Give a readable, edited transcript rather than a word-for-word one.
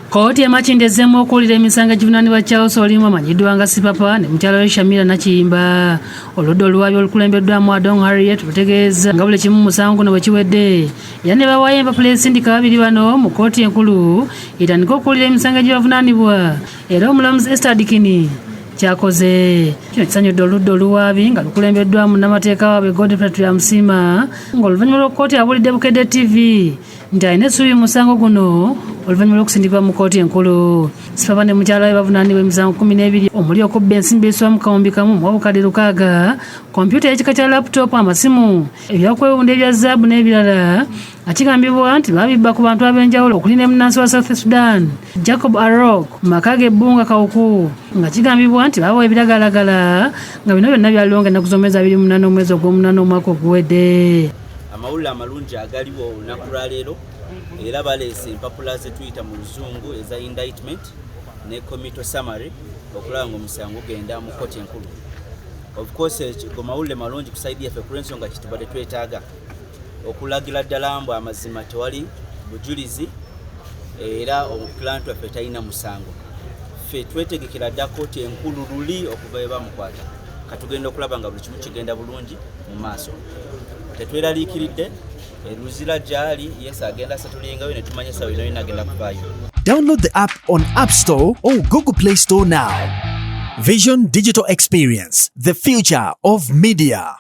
Kkooti emakindezemu okuwulira emisango givunaanibwa Charles Olimu amanyiddwa nga Sipapa ne mukyala we Shamira Nakiyimba. Oludda oluwaabi olukulembeddwamu Adong Harriet lutegeeza nga buli kimu musango guno bwe kiwedde era ne bawaayo empapula ezisindika babiri bano mu kkooti enkulu etandika okuwulira emisango gibavunaanibwa. Era omulamuzi Esther Dikini kyakoze kino kisanyudde oludda oluwaabi nga lukulembeddwamu n'amateeka waabwe Godfrey Amusima ng'oluvannyuma lwa kkooti abulidde Bukedde TV nti alina essuubi musango guno oluvannyuma lw'okusindikibwa mu kkooti enkulu. Sipapa ne mukyala we bavunaanibwa emisango 12 omuli okubba ensimbi ezisula mu kawumbi kamu mu obukadde 6, kompyuta y'ekika kya laputopu, amasimu, ebyakwewunda ebya zaabu n'ebirala. Akigambibwa nti babibba ku bantu ab'enjawulo okuli ne munnansi wa South Sudan Jacob Arok mu maka g'ebbunga Kawuku, nga kigambibwa nti babawa ebiragalagala nga bino byonna byaliwo nga ennaku z'omwezi 28 omwezi ogw'omunaana omwaka oguwedde. Amawulire amalungi agaliwo olunaku lwa leero era baleese empapula ze tuyita mu luzungu eza indictment ne committal summary okulaba ng'omusango genda mu kkooti enkulu. Of course go mawulire malungi kusaidia ffe kulw'ensonga kitubadde twetaaga okulagira ddala mbu amazima tewali bujulizi era omukilanti waffe talina musango. Ffe twetegekera dda kkooti enkulu luli okuva ebamukwata katugenda okulaba nga buli kimu kigenda bulungi mu maaso. Tetweraliikiridde eruzira gyali Yesu agenda asatulingayo ne tumanya sawa bino binagenda kuvaayo. Download the app on App Store or Google Play Store now. Vision Digital Experience, the future of media.